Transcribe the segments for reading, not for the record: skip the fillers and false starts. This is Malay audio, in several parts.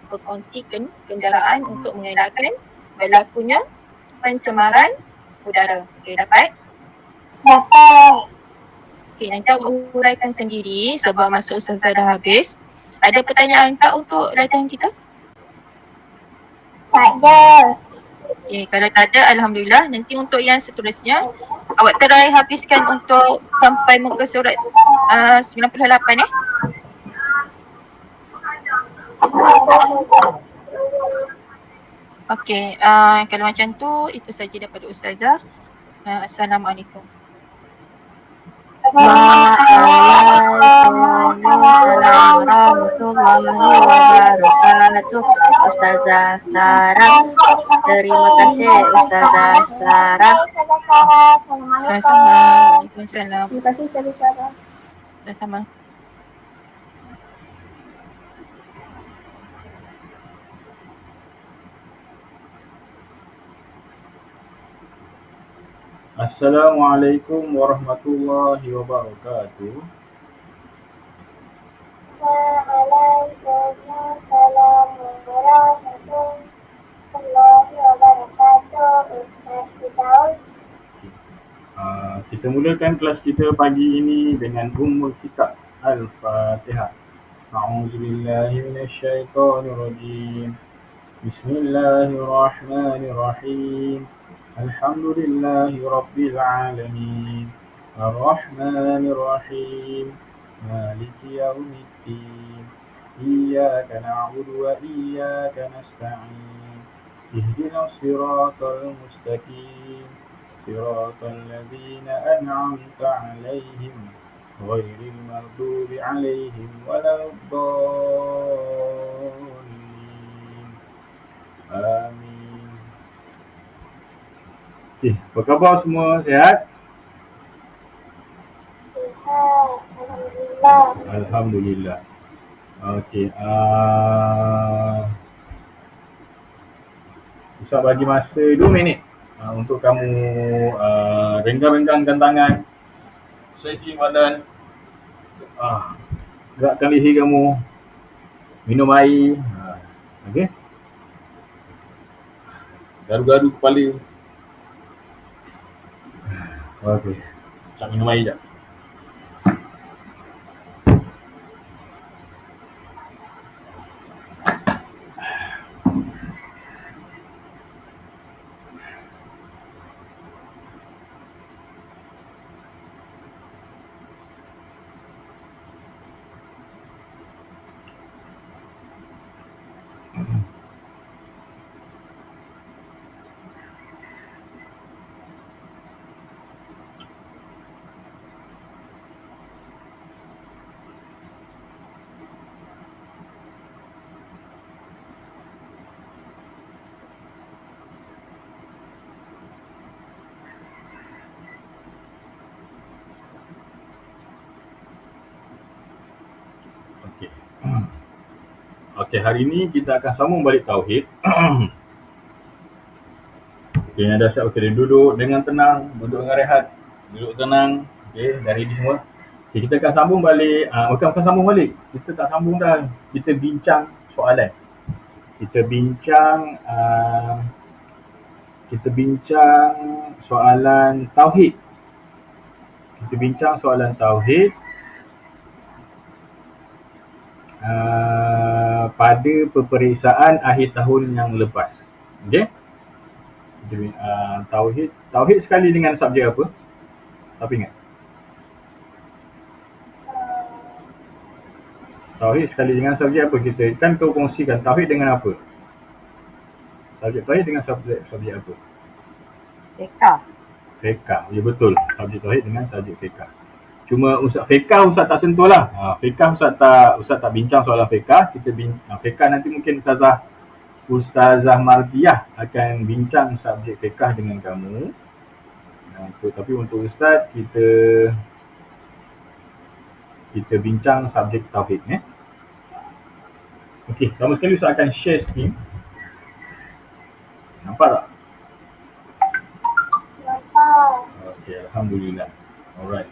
berkongsi kenderaan untuk mengelakkan berlakunya pencemaran udara. Okey, dapat? Dapat. Okey, nanti awak huraikan sendiri sebab masa Ustazah dah habis. Ada pertanyaan tak untuk latihan kita? Tak ada. Okey, kalau tak ada, Alhamdulillah. Nanti untuk yang seterusnya, awak try habiskan untuk sampai muka surat 98 Okey, kalau macam tu, itu saja daripada Ustazah. Assalamualaikum. Waalaikumsalam warahmatullahi wabarakatuh. Ustazah Sarah. Terima kasih Ustazah Sarah. Sama-sama. Waalaikumsalam. Terima kasih Ustazah Sarah. Sama. Assalamualaikum warahmatullahi wabarakatuh. Waalaikumsalam warahmatullahi wabarakatuh. Ustaz Firdaus. Kita mulakan kelas kita pagi ini dengan Ummul Kitab Al-Fatihah. A'udzubillahi minasyaitonirrajim. Bismillahirrahmanirrahim. Alhamdulillahi rabbil alamin. Ar-Rahmanir Rahim. Maliki yaumiddin. Iyyaka na'budu wa iyyaka nasta'in. Ihdinas siratal mustaqim. Siratal ladzina an'amta 'alaihim ghairil maghdubi 'alaihim waladdallin. Amin. Okey, apa khabar semua? Sihat? Alhamdulillah. Alhamdulillah. Okey, Ustaz bagi masa 2 minit untuk kamu renggang-renggangkan tangan, stretching badan, gerakkan leher kamu, minum air, okey? Garu-garu kepala. Okey, tak minum air sekejap. Okey, hari ini kita akan sambung balik tauhid. Okey, yang dah siap, okey, duduk dengan tenang, duduk dengan rehat, duduk tenang. Okey, dari ini semua. Okey, kita akan sambung balik, bukan sambung balik. Kita tak sambung dah. Kita bincang soalan. Kita bincang soalan tauhid. Kita bincang soalan tauhid pada peperiksaan akhir tahun yang lepas. Okey? Tauhid sekali dengan subjek apa? Apa ingat? Tauhid sekali dengan subjek apa kita? Kan kau kongsikan tauhid dengan apa? Subjek tauhid dengan subjek apa? Fiqh. Ya betul. Subjek tauhid dengan subjek fiqh. Cuma fiqh Ustaz tak sentuh lah. Fiqh Ustaz tak bincang soalan fiqh. Fiqh nanti mungkin Ustazah Mardiah akan bincang subjek fiqh dengan kamu. Tapi untuk Ustaz kita bincang subjek tauhid. Okey, pertama sekali Ustaz akan share screen. Nampak tak? Nampak. Okey, Alhamdulillah. Alright.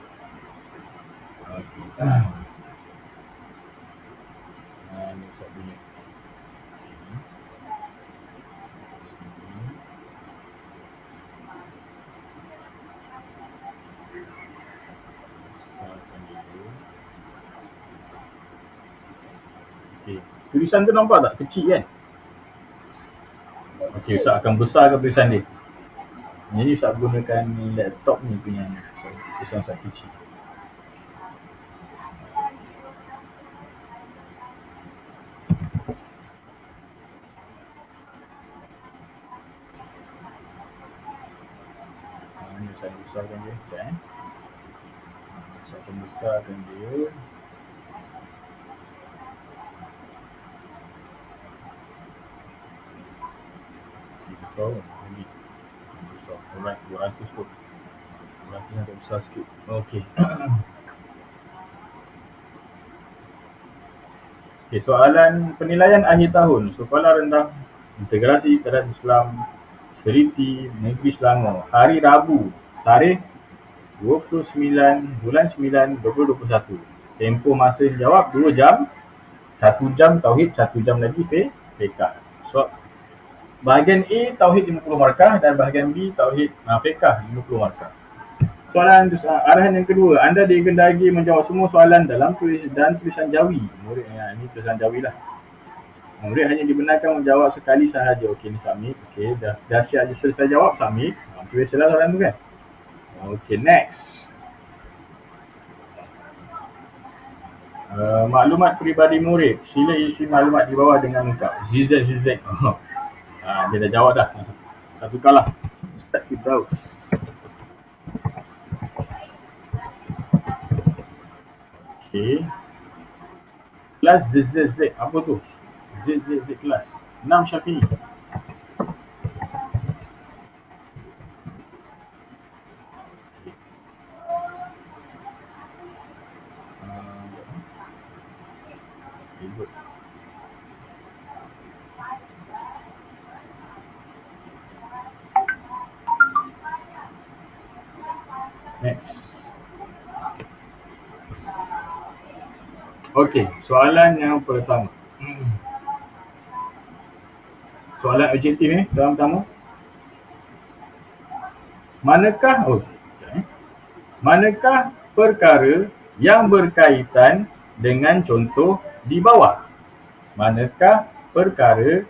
Okey. Ini Ustaz punya. Okey. Tulisan tu nampak tak? Kecil kan? Okey, Ustaz akan besarkan tulisan dia. Jadi Ustaz gunakan laptop ni punya tulisan Ustaz kecil. Ini Ustaz besarkan dia. Sekejap Ustaz akan besarkan dia. Besar lagi. Besar. Alright, 200 tu. 200 agak besar sikit. Okey. Okey, soalan penilaian akhir tahun. Sekolah rendah Integrasi Terhadap Islam Seriti Negeri Selangor. Hari Rabu, tarikh 29 bulan 9 2021. Tempoh masa jawab 2 jam. 1 jam tauhid, 1 jam lagi fiqh. So, bahagian A tauhid 50 markah dan bahagian B tauhid fiqh 50 markah. Soalan arahan yang kedua, anda digendaki menjawab semua soalan dalam tulisan Jawi. Murid ini tulisan Jawi lah. Murid hanya dibenarkan menjawab sekali sahaja. Okey, ni submit. Okey, dah siap je selesai jawab, submit. Tulis lah soalan tu kan. Okey, next. Maklumat peribadi murid. Sila isi maklumat di bawah dengan lengkap. ZZ. Dia dah jawab dah. Tak tukarlah. Start to browse. Okey. Kelas ZZZ. Apa tu? ZZZ kelas. 6 Syafi'i. Good. Next. Okey, soalan yang pertama. Soalan objektif ni, soalan pertama. Manakah perkara yang berkaitan dengan contoh di bawah? Manakah perkara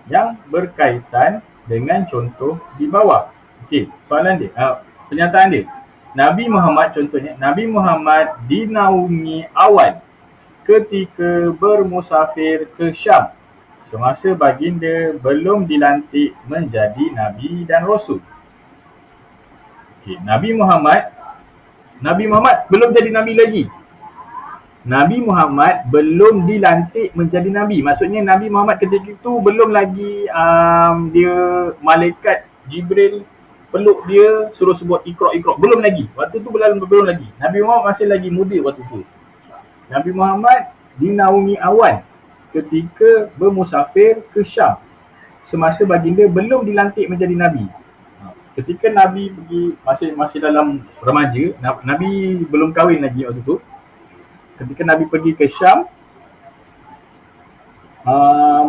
yang berkaitan dengan contoh di bawah? Okey, soalan dia, pernyataan dia. Nabi Muhammad, contohnya, Nabi Muhammad dinaungi awan ketika bermusafir ke Syam semasa baginda belum dilantik menjadi Nabi dan Rasul. Okay. Nabi Muhammad belum jadi Nabi lagi. Nabi Muhammad belum dilantik menjadi Nabi. Maksudnya Nabi Muhammad ketika itu belum lagi dia malaikat Jibril peluk dia suruh sebut Iqra. Belum lagi. Waktu tu belum lagi. Nabi Muhammad masih lagi muda waktu tu. Nabi Muhammad dinaungi awan ketika bermusafir ke Syam semasa baginda belum dilantik menjadi Nabi. Ketika Nabi pergi masih dalam remaja, Nabi belum kahwin lagi waktu tu. Ketika Nabi pergi ke Syam,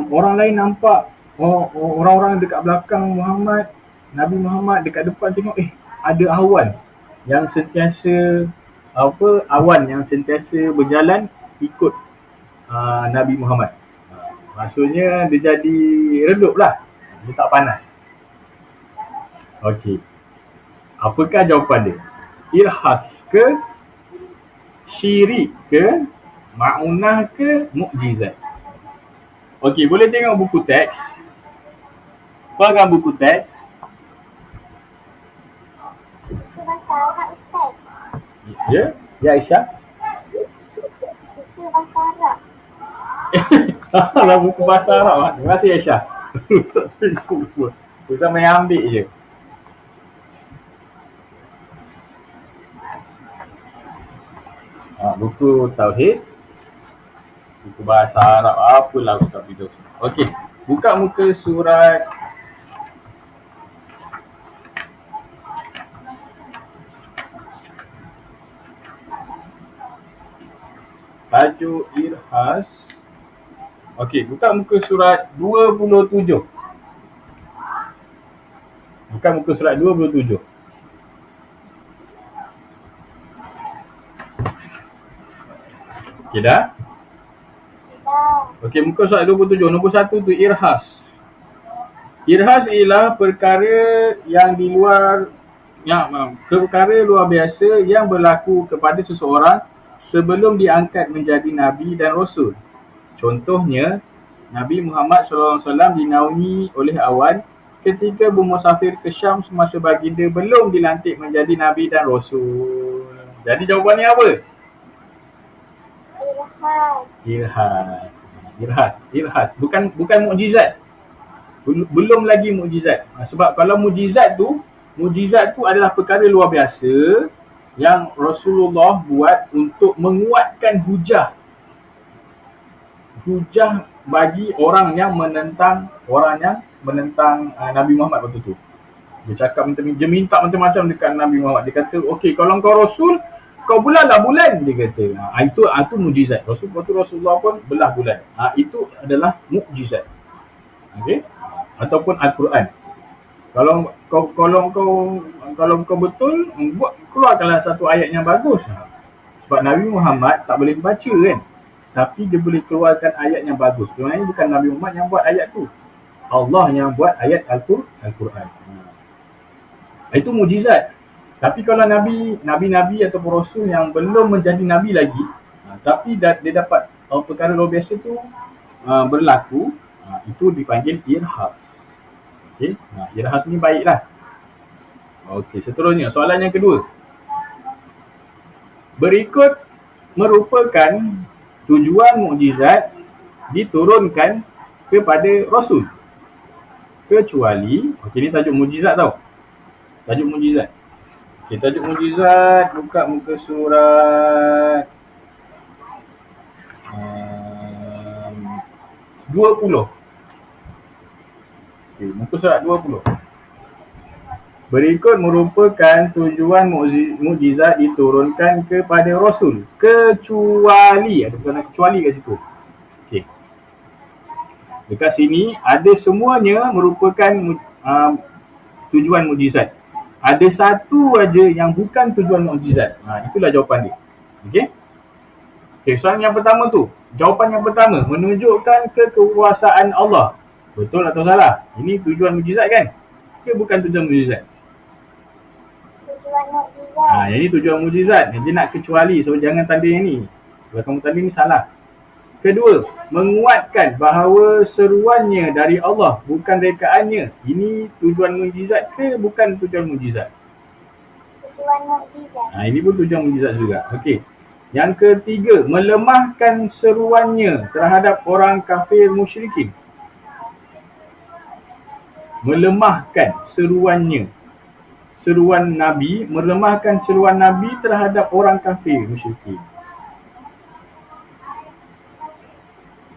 orang lain nampak orang-orang dekat belakang Nabi Muhammad dekat depan tengok ada awan yang sentiasa berjalan ikut Nabi Muhammad. Maksudnya dia jadi redup lah. Dia tak panas. Okey. Apakah jawapan dia? Irhas ke? Syirik ke? Ma'unah ke? Mukjizat? Okey, boleh tengok buku teks. Pegang buku teks. Itu bahasa Arab, Ustaz. Ya? Ya, Aisyah? Itu bahasa Arab. Kalau buku bahasa Arab. Terima kasih, Aisyah. Ustaz main ambil je. Buku Tauhid, buku bahasa Arab, apalah aku tak beritahu. Okey, buka muka surat tajuk Irhas Okey, buka muka surat 27. Buka muka surat 27. Okey dah? Dah. Okey, muka surat 27. Nombor 1 tu irhas. Irhas ialah perkara yang di luar perkara luar biasa yang berlaku kepada seseorang sebelum diangkat menjadi nabi dan rasul. Contohnya, Nabi Muhammad SAW dinaungi oleh awan ketika bermusafir ke Syam semasa baginda belum dilantik menjadi nabi dan rasul. Jadi jawapannya apa? Irhas. Irhas. Bukan mukjizat. Belum lagi mukjizat. Sebab kalau mukjizat tu adalah perkara luar biasa yang Rasulullah buat untuk menguatkan hujah bagi orang yang menentang Nabi Muhammad waktu tu. Dia minta macam-macam dekat Nabi Muhammad. Dia kata, okey, kalau kau rasul, kau bulan, dia kata. Itu mukjizat. Rasulullah pun belah bulan. Itu adalah mukjizat. Okey? Ataupun Al-Quran. Kalau kau betul, keluarkanlah satu ayat yang bagus. Sebab Nabi Muhammad tak boleh baca kan. Tapi dia boleh keluarkan ayat yang bagus. Sebenarnya bukan Nabi Muhammad yang buat ayat tu. Allah yang buat ayat Al-Quran. Itu mukjizat. Tapi kalau nabi ataupun rasul yang belum menjadi nabi lagi, tapi dia dapat perkara luar biasa tu berlaku, itu dipanggil irhas. Okey, irhas ni baiklah. Okey, seterusnya soalan yang kedua. Berikut merupakan tujuan mukjizat diturunkan kepada rasul. Kecuali, okey, ni tajuk mukjizat tau. Tajuk mukjizat. Okey, tajuk mukjizat, buka muka surat 20. Okey, muka surat 20. Berikut merupakan tujuan mukjizat diturunkan kepada Rasul. Kecuali, ada perkataan kecuali kat situ. Okey. Dekat sini ada semuanya merupakan tujuan mukjizat. Ada satu aja yang bukan tujuan mukjizat. Itulah jawapan dia. Okey. Okey, soalan yang pertama tu. Jawapan yang pertama menunjukkan kekuasaan Allah. Betul atau salah? Ini tujuan mukjizat kan? Ke bukan tujuan mukjizat? Tujuan mukjizat. Yang ini tujuan mukjizat. Dia nak kecuali. So jangan tanda yang ni. Kalau kamu tanda ni salah. Kedua, menguatkan bahawa seruannya dari Allah, bukan rekaannya. Ini tujuan mukjizat ke bukan tujuan mukjizat? Tujuan mukjizat. Ini pun tujuan mukjizat juga. Okey. Yang ketiga, melemahkan seruannya terhadap orang kafir musyrikin. Melemahkan seruannya. Seruan Nabi, melemahkan seruan Nabi terhadap orang kafir musyrikin.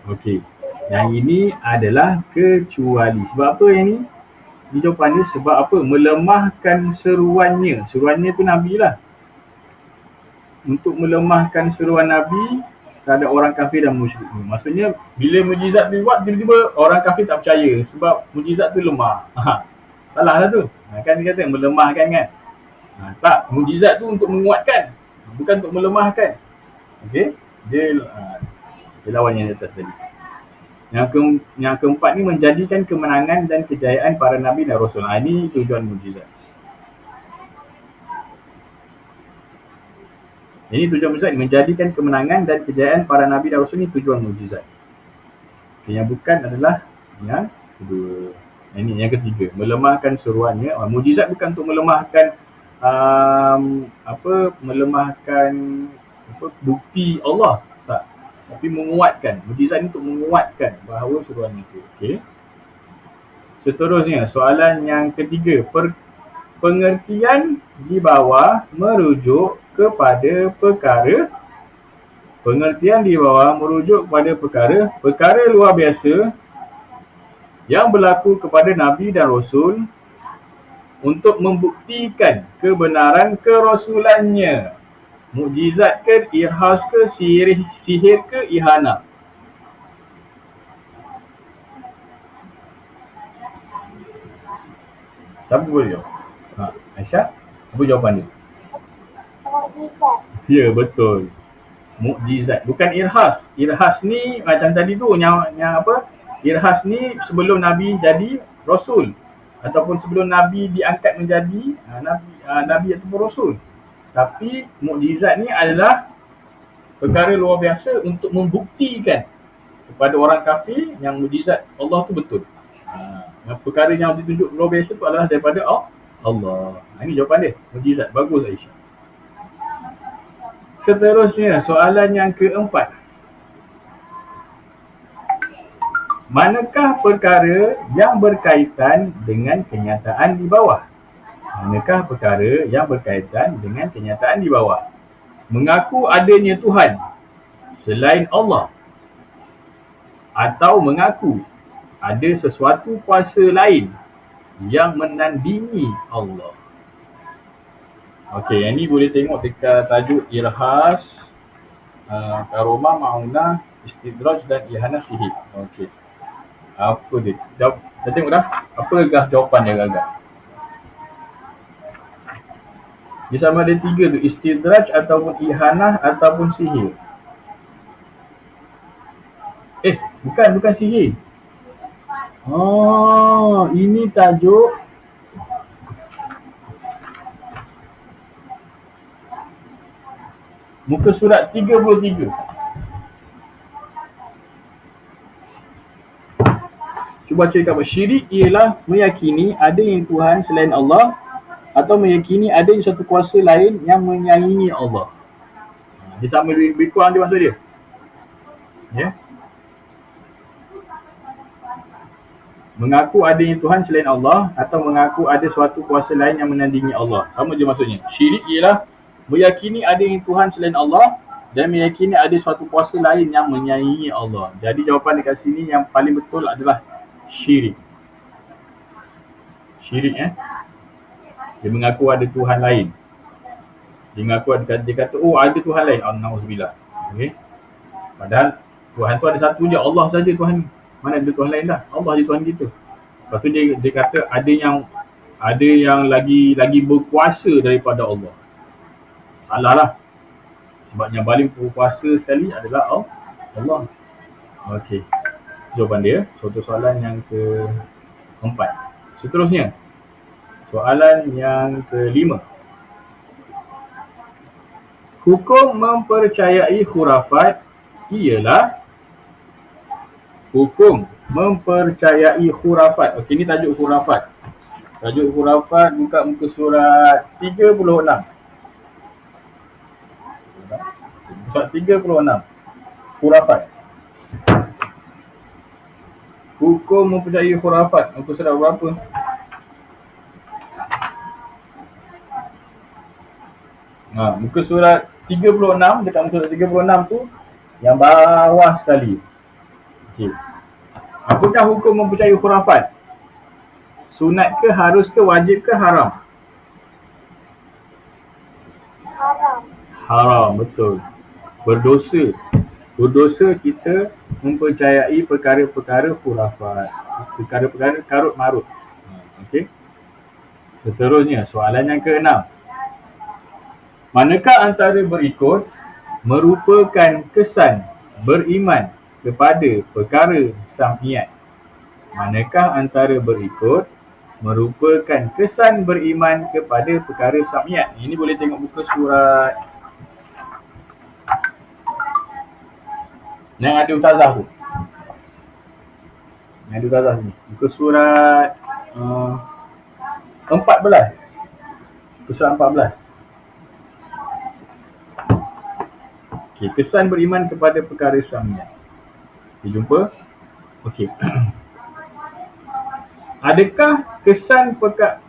Okey. Yang ini adalah kecuali. Sebab apa yang ni? Ini jawapan dia sebab apa? Melemahkan seruannya. Seruannya tu Nabi lah. Untuk melemahkan seruan Nabi terhadap orang kafir dan musyrik. Maksudnya bila mukjizat dibuat, tiba-tiba orang kafir tak percaya sebab mukjizat tu lemah. Salah lah tu. Kan dia kata melemahkan kan. Tak, mukjizat tu untuk menguatkan, bukan untuk melemahkan. Okey? Dia lawan yang atas tadi. Yang keempat ni menjadikan kemenangan dan kejayaan para nabi dan rasul. Ini tujuan mukjizat. Ini tujuan mukjizat, menjadikan kemenangan dan kejayaan para nabi dan rasul. Ini tujuan mukjizat. Okay, yang bukan adalah yang kedua. Ini yang ketiga, melemahkan seruannya. Mukjizat bukan untuk melemahkan melemahkan bukti Allah, tak. Tapi menguatkan. Mukjizat ini untuk menguatkan bahawa seruan itu. Okey. Seterusnya, soalan yang ketiga, pengertian di bawah merujuk kepada perkara. Pengertian di bawah merujuk kepada perkara luar biasa yang berlaku kepada Nabi dan Rasul untuk membuktikan kebenaran kerasulannya. Mukjizat ke, irhas ke, sihir ke, ihana. Siapa boleh jawab? Aisyah, apa jawapan dia? Mukjizat. Ya, betul. Mukjizat, bukan irhas. Irhas ni macam tadi tu yang apa? Irhas ni sebelum Nabi jadi Rasul ataupun sebelum Nabi diangkat menjadi Nabi ataupun Rasul. Tapi mukjizat ni adalah perkara luar biasa untuk membuktikan kepada orang kafir yang mukjizat Allah tu betul. Perkara yang ditunjuk luar biasa tu adalah daripada Allah. Ini jawapan dia. Mukjizat. Bagus Aisyah. Seterusnya, soalan yang keempat. Manakah perkara yang berkaitan dengan kenyataan di bawah? Manakah perkara yang berkaitan dengan kenyataan di bawah? Mengaku adanya Tuhan selain Allah, atau mengaku ada sesuatu kuasa lain yang menandingi Allah. Okey, yang ni boleh tengok dekat tajuk Irhas, Karomah, Ma'unah, Istidraj dan Ihanah Sihir. Okey. Apa dia? Dah tengok dah? Apakah jawapan dia agak? Dia sama ada 3 tu, Istidraj ataupun Ihanah ataupun Sihir. Bukan sihir. Oh, ini tajuk muka surat 33. Cuba baca kat bawah. Syirik ialah meyakini ada yang Tuhan selain Allah atau meyakini ada satu kuasa lain yang menyaingi Allah. Dia sama lebih kurang dia maksud dia. Ya. Mengaku ada yang Tuhan selain Allah atau mengaku ada suatu kuasa lain yang menandingi Allah. Sama je maksudnya. Syirik ialah meyakini ada yang Tuhan selain Allah dan meyakini ada suatu kuasa lain yang menyaingi Allah. Jadi jawapan dekat sini yang paling betul adalah syirik. Syirik dia mengaku ada Tuhan lain. Dia kata ada Tuhan lain. Na'udzubillah. Okey. Padahal Tuhan tu ada satu je, Allah saja Tuhan ni. Mana ada Tuhan lain dah? Allah je Tuhan kita. Lepas tu dia kata ada yang lagi berkuasa daripada Allah. Salah lah. Sebab yang paling berkuasa sekali adalah Allah. Okey. Jawapan dia, suatu soalan yang keempat. Seterusnya, soalan yang kelima. Hukum mempercayai khurafat ialah hukum mempercayai khurafat. Okey, ni tajuk khurafat. Tajuk khurafat buka muka surat 36. Surat 36. Khurafat. Hukum mempercayai khurafat. Muka surat berapa? Muka surat 36. Dekat muka surat 36 tu yang bawah sekali. Okey. Apakah hukum mempercayai khurafat? Sunat ke, harus ke, wajib ke, haram? Haram. Haram, betul. Berdosa kita mempercayai perkara-perkara khurafat. Perkara-perkara karut marut. Okey. Seterusnya, soalan yang keenam. Manakah antara berikut merupakan kesan beriman kepada perkara sam'iyat? Manakah antara berikut merupakan kesan beriman kepada perkara sam'iyat? Ini boleh tengok buka surat yang ada ustazah tu. Yang ada ustazah ni. Buka surat 14. Buka surat 14. Okey, kesan beriman kepada perkara sam'iyat. Kita jumpa. Okey. Adakah kesan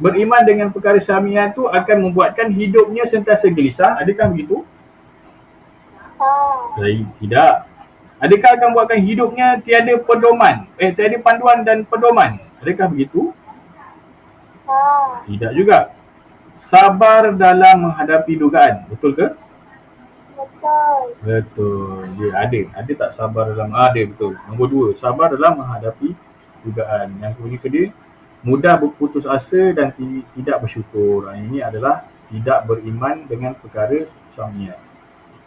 beriman dengan perkara sam'iyat tu akan membuatkan hidupnya sentiasa gelisah? Adakah begitu? Tidak. Adakah akan membuatkan hidupnya tiada pedoman? Tiada panduan dan pedoman? Adakah begitu? Tidak juga. Sabar dalam menghadapi dugaan. Betul ke? Betul. Dia ada tak sabar dalam? Ada, betul. Nombor 2, sabar dalam menghadapi dugaan. Yang kedua, mudah berputus asa dan tidak bersyukur. Ini adalah tidak beriman dengan perkara syamiat.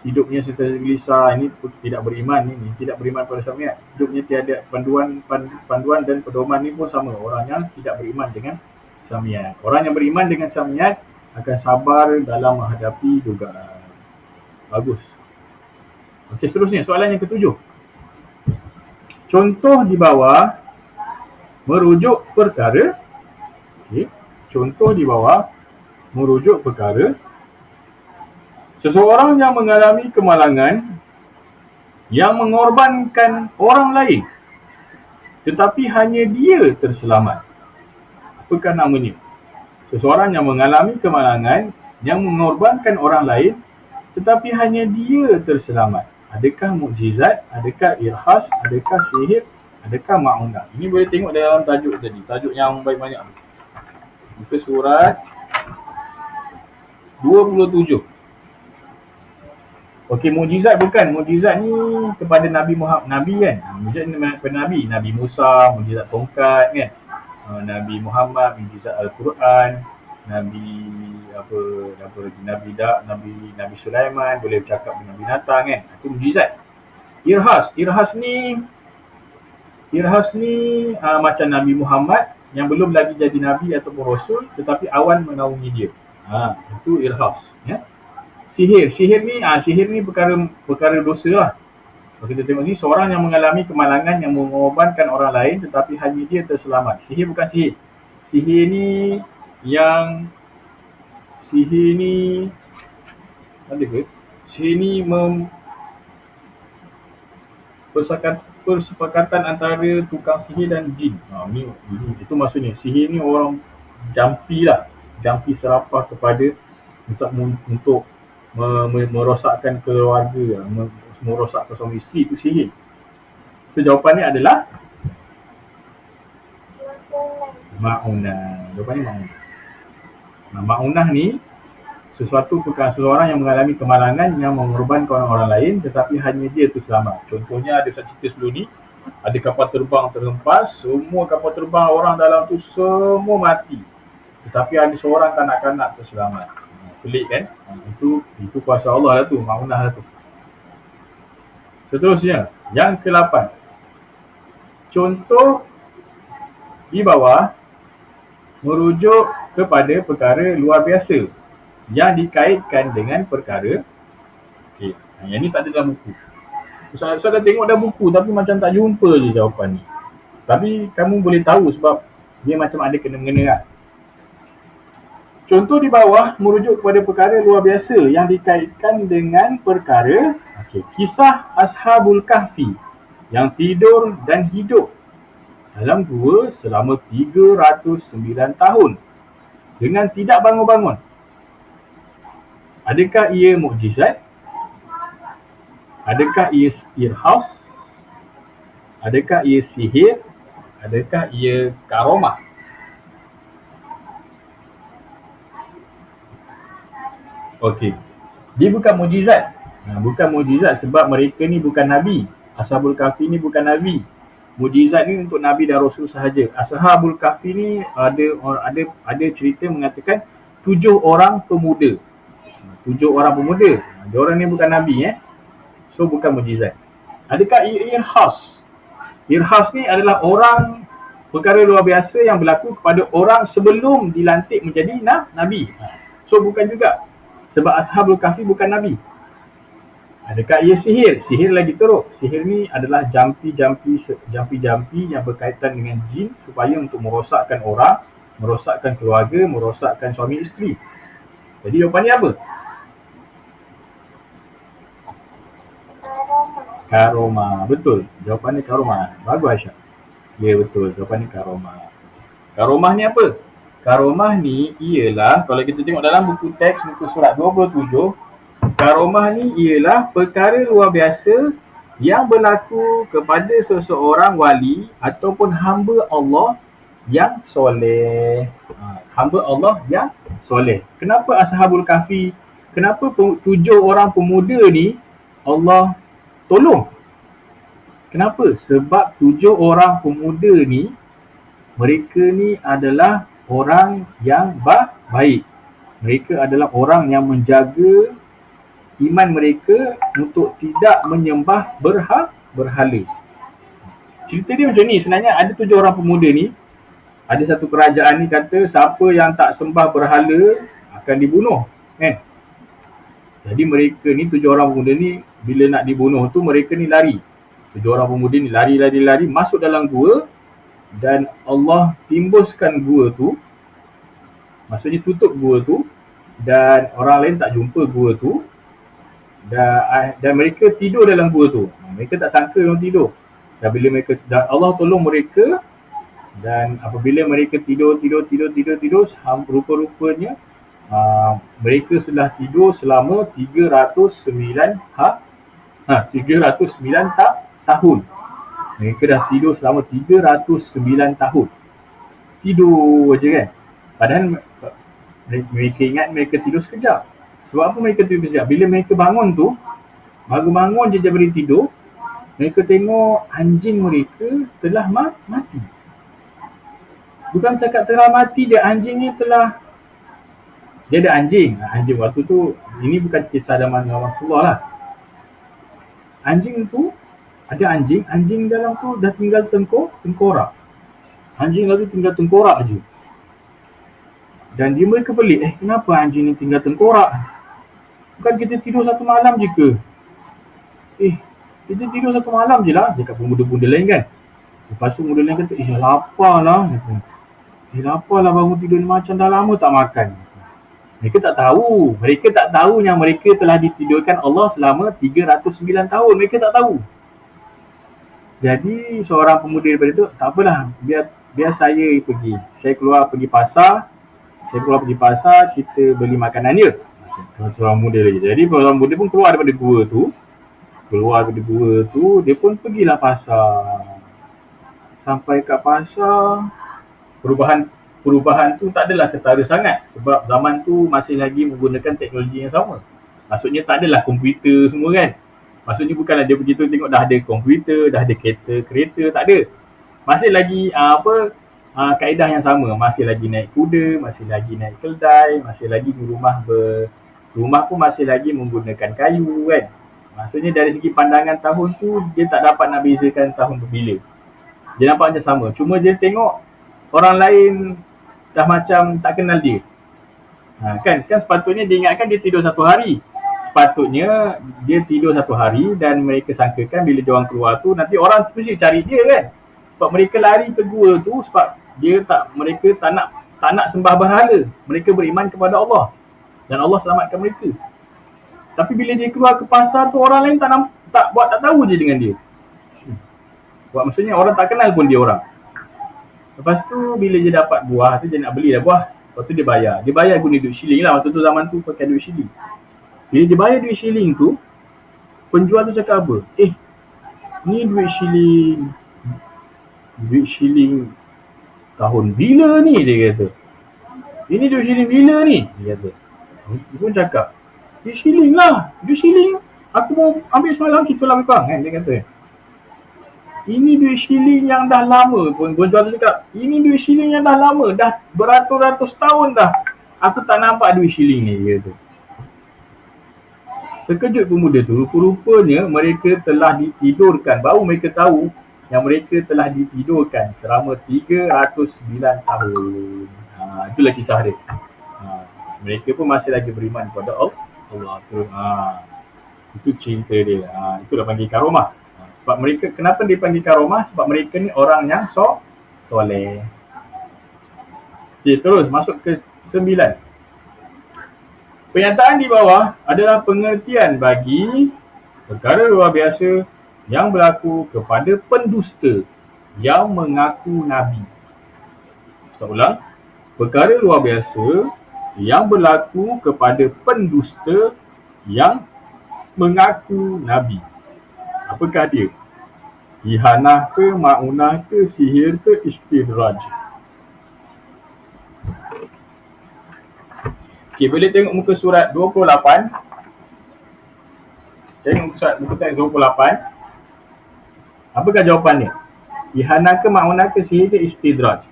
Hidupnya sentiasa gelisah, ini tidak beriman, ini tidak beriman pada syamiat. Hidupnya tiada panduan dan pedoman, ni pun sama, orang yang tidak beriman dengan syamiat. Orang yang beriman dengan syamiat akan sabar dalam menghadapi dugaan. Bagus. Okey, seterusnya soalan yang ketujuh. Contoh di bawah merujuk perkara. Okey, contoh di bawah merujuk perkara. Seseorang yang mengalami kemalangan yang mengorbankan orang lain tetapi hanya dia terselamat. Apakah namanya? Seseorang yang mengalami kemalangan yang mengorbankan orang lain tetapi hanya dia terselamat. Adakah mukjizat? Adakah irhas? Adakah sihir? Adakah ma'unah? Ini boleh tengok dalam tajuk tadi. Tajuk yang banyak-banyak. Muka surat 27. Okey, mukjizat bukan. Mukjizat ni kepada Nabi Muhammad, Nabi kan. Mukjizat ni kepada Nabi. Nabi Musa, mukjizat tongkat kan. Nabi Muhammad, mukjizat Al-Quran. Nabi Nabi Sulaiman boleh bercakap dengan binatang kan. Itu mukjizat. Irhas ni macam Nabi Muhammad yang belum lagi jadi nabi ataupun rasul tetapi awan menaungi dia. Itu irhas ya. Sihir ni perkara dosa lah. Kalau kita tengok ni, seorang yang mengalami kemalangan yang mengorbankan orang lain tetapi hanya dia terselamat. Sihir bukan sihir. Sihir ni ada ke? Sihir ni persepakatan antara tukang sihir dan jin. Itu maksudnya. Sihir ni orang jampi lah. Jampi serapah kepada untuk merosakkan keluarga, merosakkan suami isteri, itu sihir. So jawapannya adalah ma'unah. Jawapannya ma'unah. Ma'unah ni seseorang yang mengalami kemalangan yang mengorbankan orang lain tetapi hanya dia tu selamat. Contohnya ada saya cerita sebelum ni, ada kapal terbang terhempas, semua kapal terbang orang dalam tu semua mati. Tetapi ada seorang kanak-kanak terselamat. Pelik kan? Itu kuasa Allah lah tu, ma'unah lah tu. Seterusnya, yang ke-8. Contoh di bawah merujuk kepada perkara luar biasa yang dikaitkan dengan perkara. Okey, yang ni tak ada dalam buku. Saya dah tengok dah buku tapi macam tak jumpa je jawapan ni. Tapi kamu boleh tahu sebab dia macam ada kena-mengena lah. Contoh di bawah merujuk kepada perkara luar biasa yang dikaitkan dengan perkara. Kisah Ashabul Kahfi yang tidur dan hidup dalam gua selama 309 tahun dengan tidak bangun-bangun. Adakah ia mukjizat? Adakah ia irhas? Adakah ia sihir? Adakah ia karamah? Okey. Dia bukan mukjizat. Bukan mukjizat sebab mereka ni bukan nabi. Ashabul Kahfi ni bukan nabi. Mukjizat ni untuk nabi dan rasul sahaja. Ashabul Kahfi ni ada cerita mengatakan 7 orang pemuda. 7 orang pemuda. Diorang ni bukan nabi So bukan mukjizat. Adakah irhas? Irhas ni adalah perkara luar biasa yang berlaku kepada orang sebelum dilantik menjadi nabi. So bukan juga. Sebab Ashabul Kahfi bukan nabi. Adakah ia sihir? Sihir lagi teruk. Sihir ni adalah jampi-jampi yang berkaitan dengan jin supaya untuk merosakkan orang, merosakkan keluarga, merosakkan suami isteri. Jadi jawapannya apa? Karomah. Betul. Jawapannya karomah. Bagus Aisyah. Ya betul. Jawapannya karomah. Karomah ni apa? Karomah ni ialah, kalau kita tengok dalam buku teks muka surat 27, karomah ni ialah perkara luar biasa yang berlaku kepada seseorang wali ataupun hamba Allah yang soleh. Hamba Allah yang soleh. Kenapa Ashabul Kahfi, kenapa 7 orang pemuda ni Allah tolong? Kenapa? Sebab 7 orang pemuda ni mereka ni adalah orang yang baik. Mereka adalah orang yang menjaga iman mereka untuk tidak menyembah berhala. Cerita dia macam ni, sebenarnya ada 7 orang pemuda ni. Ada satu kerajaan ni kata siapa yang tak sembah berhala akan dibunuh, kan? Jadi mereka ni 7 orang pemuda ni bila nak dibunuh tu mereka ni lari. 7 orang pemuda ni lari masuk dalam gua dan Allah timbuskan gua tu. Maksudnya tutup gua tu dan orang lain tak jumpa gua tu. Dan mereka tidur dalam gua tu. Mereka tak sangka orang tidur. Dan bila mereka Allah tolong mereka. Dan apabila mereka tidur, rupa-rupanya mereka sudah tidur selama 309 tahun. Mereka dah tidur selama 309 tahun. Tidur je kan. Padahal mereka ingat mereka tidur sekejap. Sebab apa mereka tidur sekejap? Bila mereka bangun tu, bangun je daripada tidur, mereka tengok anjing mereka telah mati. Bukan cakap telah mati je, anjing ni telah, dia ada anjing. Anjing waktu tu, ini bukan kisah zaman Rasulullah lah. Anjing tu, ada anjing dalam tu dah tinggal tengkorak. Anjing lagi tinggal tengkorak je. Dan dia mereka pelik, kenapa anjing ni tinggal tengkorak? Bukan kita tidur satu malam je ke? Kita tidur satu malam je lah, cakap pemuda-pemuda lain kan. Lepas tu pemuda lain kata, lapar lah. Lapar lah bangun tidur ni, macam dah lama tak makan. Mereka tak tahu yang mereka telah ditidurkan Allah selama 309 tahun. Mereka tak tahu. Jadi seorang pemuda daripada tu, tak apalah, biar saya pergi. Saya keluar pergi pasar, kita beli makanan dia. Seorang muda lagi. Jadi seorang muda pun keluar daripada gua tu, dia pun pergilah pasar. Sampai kat pasar, perubahan tu tak adalah ketara sangat sebab zaman tu masih lagi menggunakan teknologi yang sama. Maksudnya tak adalah komputer semua kan. Maksudnya bukanlah dia begitu tengok dah ada komputer, dah ada kereta, tak ada. Masih lagi kaedah yang sama, masih lagi naik kuda, masih lagi naik keldai, masih lagi rumah pun masih lagi menggunakan kayu kan. Maksudnya dari segi pandangan tahun tu dia tak dapat nak bezakan tahun berbila. Dia nampak macam sama. Cuma dia tengok orang lain dah macam tak kenal dia. Kan sepatutnya dia ingatkan dia tidur satu hari. Sepatutnya dia tidur satu hari dan mereka sangkakan bila dia orang keluar tu nanti orang mesti cari dia kan. Sebab mereka lari ke gua tu sebab mereka tak nak sembah berhala. Mereka beriman kepada Allah dan Allah selamatkan mereka. Tapi bila dia keluar ke pasar tu orang lain tak tahu je dengan dia. Maksudnya orang tak kenal pun dia orang. Lepas tu bila dia dapat buah tu dia nak beli dah buah. Lepas tu dia bayar. Dia bayar guna duit shilling lah. Waktu tu zaman tu pakai duit shilling. Bila dia bayar duit shilling tu, penjual tu cakap apa? Ni duit shilling tahun bila ni, dia kata. Ini duit shilling bila ni? Dia kata. Dia pun cakap, duit shilling lah. Duit shilling aku mau ambil semalam kita lah lebih kurang kan, dia kata. Ini duit shilling yang dah lama. Penjual tu cakap, ini duit shilling yang dah lama. Dah beratus-ratus tahun dah. Aku tak nampak duit shilling ni, dia kata. Terkejut pemuda tu, rupa-rupanya mereka telah ditidurkan. Baru mereka tahu yang mereka telah ditidurkan selama 309 tahun. Itulah kisah dia. Mereka pun masih lagi beriman kepada Allah. Itu cerita dia. Itulah panggil karomah. Sebab mereka, kenapa dipanggil karomah? Sebab mereka ni orang yang soleh. Okay, terus masuk ke 9. Pernyataan di bawah adalah pengertian bagi perkara luar biasa yang berlaku kepada pendusta yang mengaku Nabi. Saya ulang. Perkara luar biasa yang berlaku kepada pendusta yang mengaku Nabi. Apakah dia? Ihanah ke, ma'unah ke, sihir ke, istidraj? Okay, boleh tengok muka surat 28. Tengok muka surat 28. Apakah jawapannya? Ihanah ke, ma'unah ke, sihir ke, istidraj?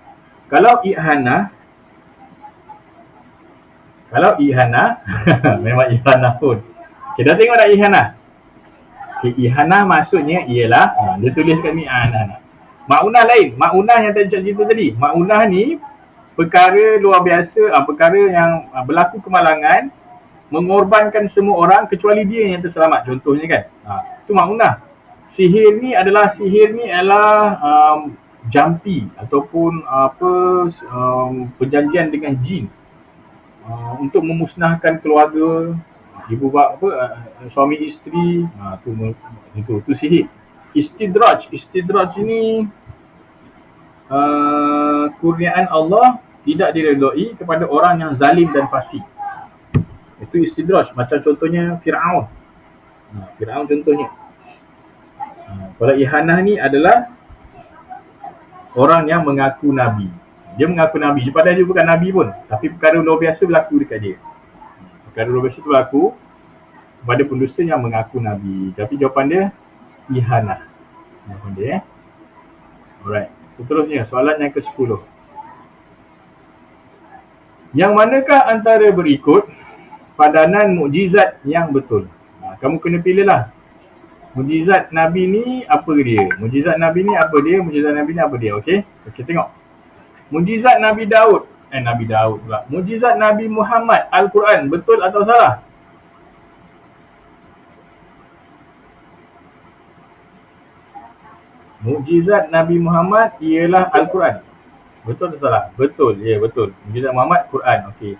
Kalau ihana memang ihana pun. Kita tengok tak ihana? Okay, ihana maksudnya ialah dia tulis kat ni ihana. Maunah lain. Maunah yang tadi Cik cerita tadi. Maunah ni perkara luar biasa, perkara yang berlaku kemalangan, mengorbankan semua orang kecuali dia yang terselamat. Contohnya kan. Itu maunah. Sihir ni adalah jampi ataupun perjanjian dengan jin untuk memusnahkan keluarga, ibu bapa, suami isteri, itu sihir. Istidraj ini kurniaan Allah tidak diredai kepada orang yang zalim dan fasik. Itu istidraj. Macam contohnya Fir'aun. Fir'aun contohnya. Kalau ihanah ni adalah orang yang mengaku Nabi. Dia mengaku Nabi. Padahal dia bukan Nabi pun. Tapi perkara luar biasa berlaku dekat dia. Perkara luar biasa berlaku kepada pendusta yang mengaku Nabi. Tapi jawapan dia ihanah. Jawapan dia. Alright. Seterusnya, soalan yang ke-10. Yang manakah antara berikut padanan mukjizat yang betul? Kamu kena pilihlah. Mukjizat Nabi ni apa dia? Mukjizat Nabi ni apa dia? Mukjizat Nabi ni apa dia? Okey? Okey, tengok. Mukjizat Nabi Daud. Nabi Daud pula. Mukjizat Nabi Muhammad, Al-Quran, betul atau salah? Mukjizat Nabi Muhammad ialah Al-Quran. Betul atau salah? Betul. Ya, betul. Mukjizat Muhammad, Quran. Okey.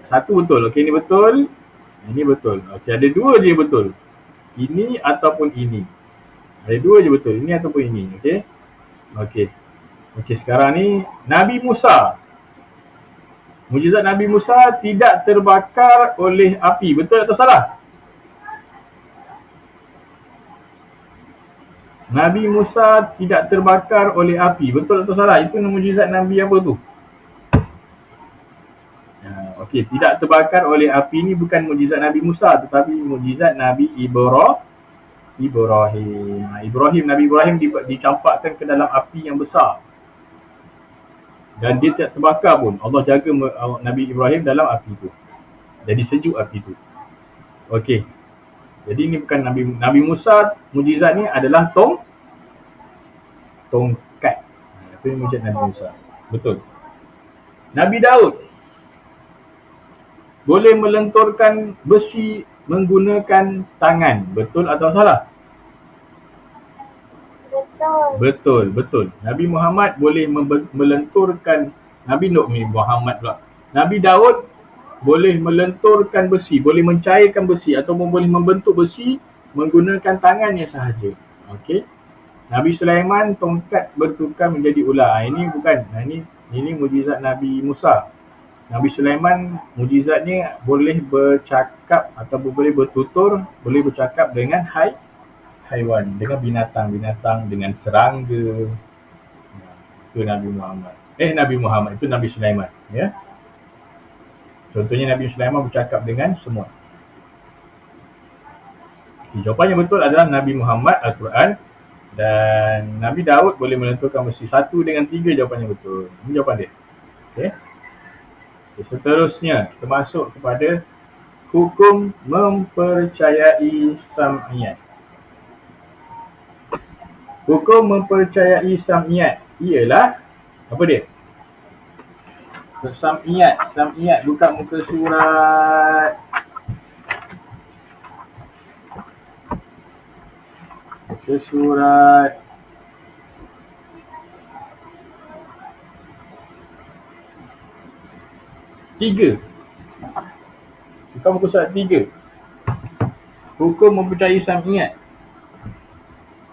Satu betul. Okey, ini betul. Ini betul. Okey, ada dua je betul. Ini ataupun ini. Ada dua je betul. Ini ataupun ini. Okey. Okey. Okey, sekarang ni Nabi Musa. Mukjizat Nabi Musa tidak terbakar oleh api. Betul atau salah? Nabi Musa tidak terbakar oleh api. Betul atau salah? Itu mukjizat Nabi apa tu? Okey, tidak terbakar oleh api ni bukan mukjizat Nabi Musa, tetapi mukjizat Nabi Ibrahim. Nabi Ibrahim dicampakkan ke dalam api yang besar. Dan dia tidak terbakar pun. Allah jaga Nabi Ibrahim dalam api tu. Jadi sejuk api tu. Okey. Jadi ini bukan Nabi Musa, mukjizat ni adalah tongkat. Itu mukjizat Nabi Musa. Betul. Nabi Daud boleh melenturkan besi menggunakan tangan. Betul atau salah? Betul. Betul. Nabi Muhammad boleh melenturkan, Nabi Muhammad pula. Nabi Daud boleh melenturkan besi, boleh mencairkan besi ataupun boleh membentuk besi menggunakan tangannya sahaja. Okey. Nabi Sulaiman tongkat bertukar menjadi ular. Ini bukan. Ini mukjizat Nabi Musa. Nabi Sulaiman mukjizatnya boleh bercakap ataupun boleh bertutur, boleh bercakap dengan haiwan, dengan binatang-binatang, dengan serangga. Itu Nabi Muhammad. Nabi Muhammad itu Nabi Sulaiman, ya. Contohnya Nabi Sulaiman bercakap dengan semua. Jawapannya betul adalah Nabi Muhammad, Al-Quran, dan Nabi Daud boleh menentukan mesti 1 dengan 3 jawapannya betul. Ini jawapan dia. Okey. Seterusnya kita masuk kepada hukum mempercayai sam'iyat. Hukum mempercayai sam'iyat ialah apa dia? Sam'iyat buka muka surat. Muka surat 3. Buka muka surat 3. Hukum mempercayai sam'iyat.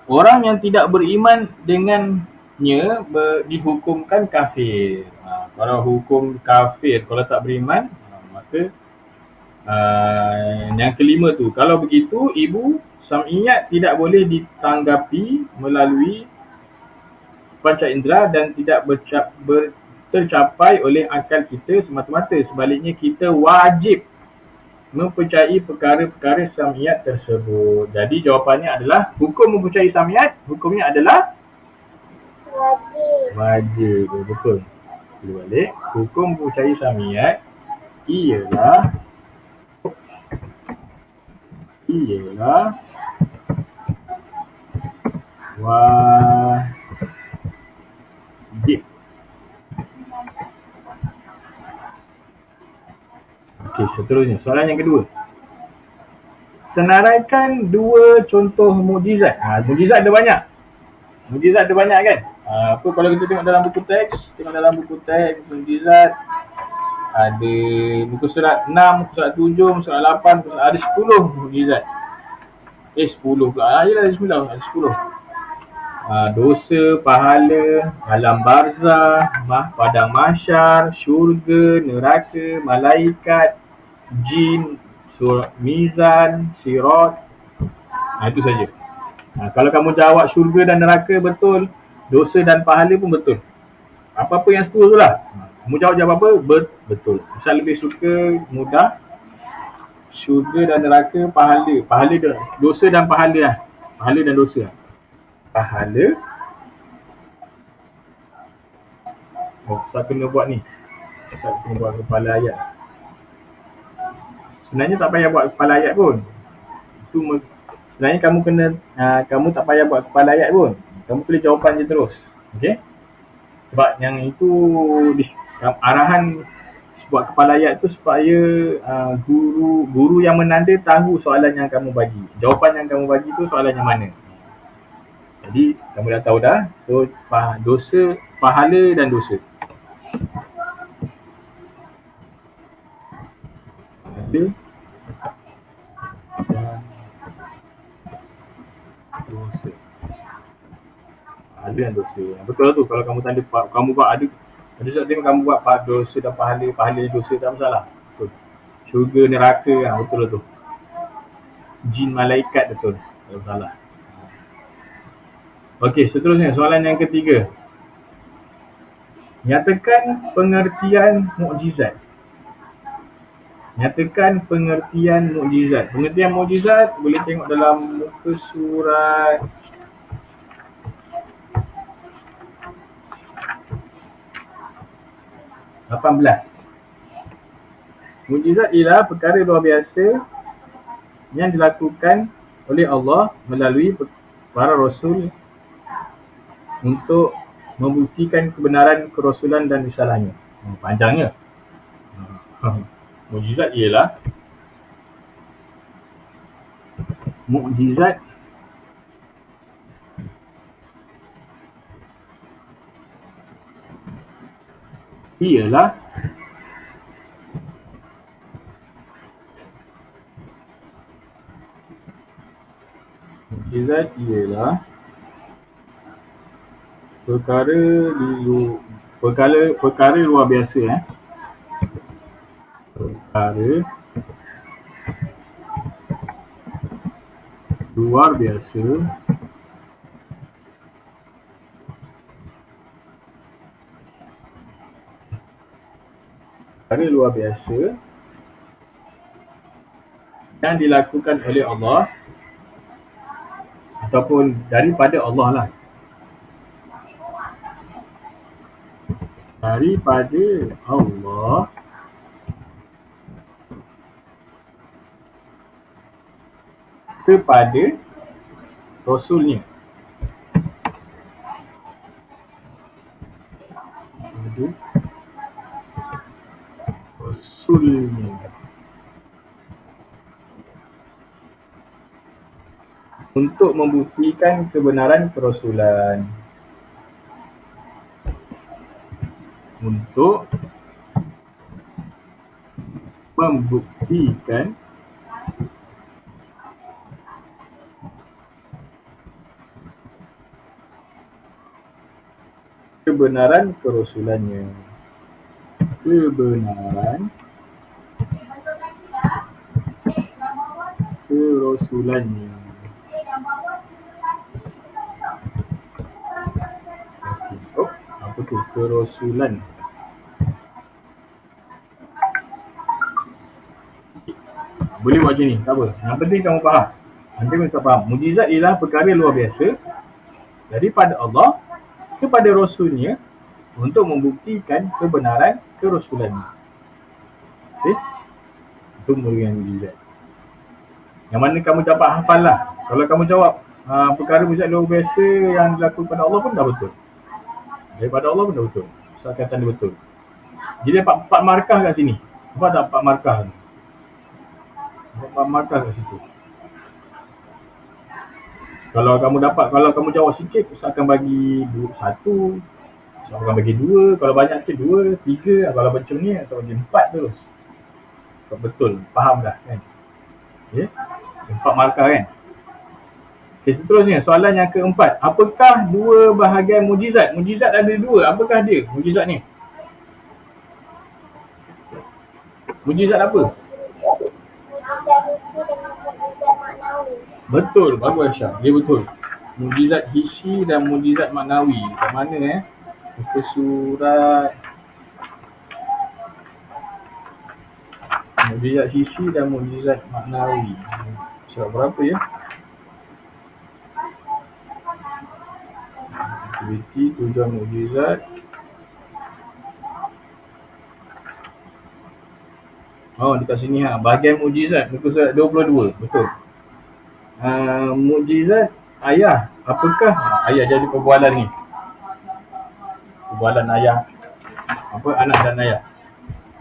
Orang yang tidak beriman dengannya dihukumkan kafir. Kalau hukum kafir, kalau tak beriman, maka yang kelima tu, kalau begitu ibu sam'iyat tidak boleh ditanggapi melalui panca indera dan tidak tercapai oleh akal kita semata-mata. Sebaliknya kita wajib mempercayai perkara-perkara sam'iyat tersebut. Jadi jawapannya adalah hukum mempercayai sam'iyat, hukumnya adalah Wajib. Wajib. Betul. Kita balik. Hukum percaya samiyat ialah wajib. Okey, seterusnya. Soalan yang kedua. Senaraikan dua contoh mukjizat. Mukjizat ada banyak. Mukjizat ada banyak kan? Apa kalau kita tengok dalam buku teks, mukjizat ada muka surat 6, muka surat 7, muka surat 8, muka surat, ada 10 mukjizat. 10 pula. Yelah ada 9, ada 10. Dosa, pahala, alam barzah, padang mahsyar, syurga, neraka, malaikat, jin, mizan, sirat. Itu saja. Kalau kamu jawab syurga dan neraka betul, dosa dan pahala pun betul. Apa-apa yang 10 tu lah. Kamu jawab apa? Betul. Ustaz lebih suka mudah. Syurga dan neraka, pahala. Dosa dan pahala lah. Pahala dan dosa. Pahala. Ustaz kena buat ni. Ustaz kena buat kepala ayat. Sebenarnya tak payah buat kepala ayat pun. Sebenarnya kamu tak payah buat kepala ayat pun. Kamu pilih jawapan je terus. Okey? Sebab yang itu arahan buat kepala ayat tu supaya guru yang menanda tahu soalan yang kamu bagi. Jawapan yang kamu bagi tu soalan yang mana. Jadi kamu dah tahu dah. So dosa, pahala dan dosa. Pahala dan dosa. Pahala dan dosa. Betul lah tu. Kalau kamu tanda, kamu buat ada satu tengok kamu buat dosa dan pahala dosa tak masalah. Betul. Syurga, neraka, betul lah tu. Jin, malaikat, betul. Tak masalah. Okey, seterusnya soalan yang ketiga. Nyatakan pengertian mukjizat. Pengertian mukjizat boleh tengok dalam muka surat 18. Mukjizat ialah perkara luar biasa yang dilakukan oleh Allah melalui para rasul untuk membuktikan kebenaran kerasulan dan risalahnya. Panjangnya. Mukjizat ialah perkara luar biasa perkara luar biasa yang dilakukan oleh Allah ataupun daripada Allah lah. Daripada Allah kepada Rasulnya. Untuk membuktikan kebenaran kerasulan. Untuk membuktikan kebenaran kerasulannya. Apa tu? Kerasulan. Boleh buat macam ni, tak apa. Yang penting kamu faham. Nanti kamu tak faham. Mukjizat ialah perkara luar biasa daripada Allah kepada Rasulnya untuk membuktikan kebenaran kerasulannya. Okay? Itu merupakan mujizat. Yang mana kamu dapat hafal lah. Kalau kamu jawab perkara mujizat luar biasa yang dilakukan pada Allah pun dah betul. Daripada Allah pun dah betul. So kata dia betul. Jadi dapat 4 markah kat sini. Nampak tak 4 markah ni? Dapat 4 markah kat situ. Kalau kamu jawab sikit, Ustaz akan bagi 1, Ustaz akan bagi 2, kalau banyak sikit 2, 3, kalau macam ni Ustaz bagi 4 terus. So, betul, faham dah kan? Okay? 4 markah kan? Okay, seterusnya soalan yang keempat. Apakah 2 bahagian mujizat? Mujizat ada 2, apakah dia mujizat ni? Mujizat apa? Mujizat hissi dengan mujizat maknawi. Betul, bagus Aisyah. Dia betul. Mujizat hissi dan mujizat maknawi. Kat mana Muka surat mujizat hissi dan mujizat maknawi. Surat berapa ya? Aktiviti tujuan mujizat. Oh, dekat sini bahagian mujizat muka surat 22. Betul. Mujizat ayah. Apakah ayah jadi perbualan ni? Perbualan ayah. Anak dan ayah.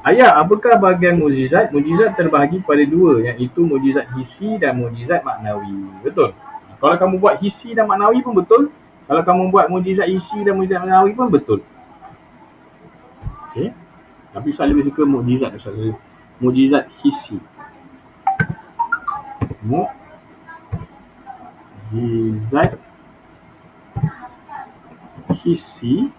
Ayah, apakah bahagian mujizat? Mujizat terbahagi pada 2, iaitu mujizat hissi dan mujizat maknawi. Betul. Kalau kamu buat hissi dan maknawi pun betul. Kalau kamu buat mujizat hissi dan mujizat maknawi pun betul. Okey. Tapi saya lebih suka mujizat. Mujizat hissi. Mujizat hissi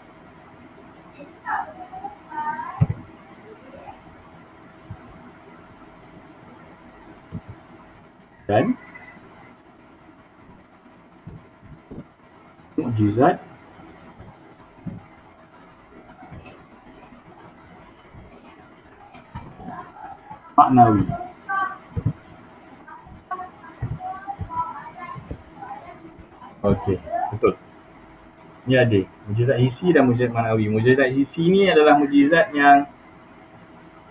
dan mujizat maknawi. Okey, betul. Ni ada mujizat hissi dan mujizat maknawi. Mujizat hissi ni adalah mujizat yang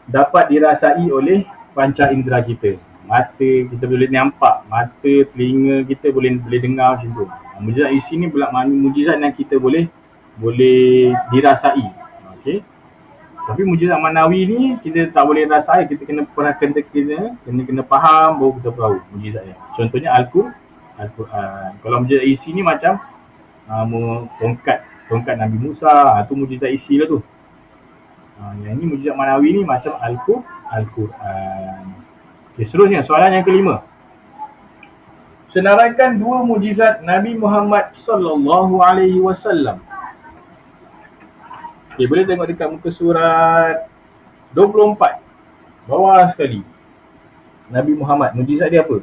dapat dirasai oleh panca indera kita. Mata kita boleh nampak, mata, telinga kita boleh dengar macam tu. Mujizat hissi ni pula mujizat yang kita boleh dirasai. Okey. Tapi mujizat maknawi ni kita tak boleh rasai, kita kena kena faham baru kita tahu mujizatnya. Contohnya Al-Quran. Kalau mujizat hissi ni macam tongkat Nabi Musa, tu mujizat hissi lah tu. Yang ni mujizat maknawi ni macam Al-Quran. Okay, seterusnya soalan yang kelima. Senaraikan 2 mujizat Nabi Muhammad sallallahu alaihi wasallam. Okay, boleh tengok dekat muka surat 24. Bawah sekali. Nabi Muhammad, mujizat dia apa?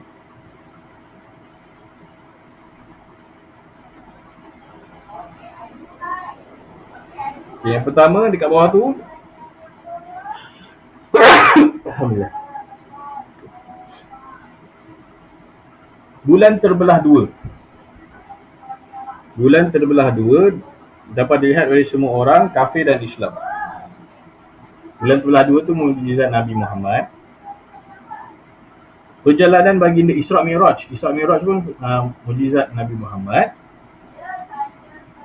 Okay, yang pertama dekat bawah tu. Alhamdulillah. Bulan terbelah 2. Bulan terbelah 2 dapat dilihat oleh semua orang, kafir dan Islam. Bulan terbelah 2 tu mujizat Nabi Muhammad. Perjalanan baginda Isra' Mi'raj. Isra' Mi'raj pun mujizat Nabi Muhammad.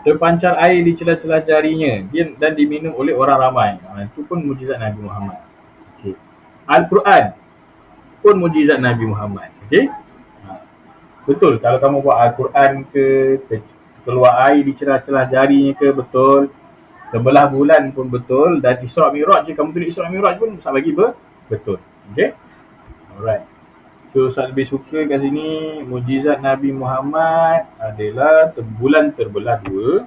Terpancar air di celah-celah jarinya dan diminum oleh orang ramai. Itu pun mujizat Nabi Muhammad. Okay. Al-Quran pun mujizat Nabi Muhammad. Okay? Betul. Kalau kamu buat Al-Quran keluar air di celah-celah jarinya ke, betul. Terbelah bulan pun betul. Dan Isra' Mi'raj, kamu tulis Isra' Mi'raj pun Ustaz bagi betul. Okay? Alright. So Ustaz lebih suka kat sini mujizat Nabi Muhammad adalah bulan terbelah 2.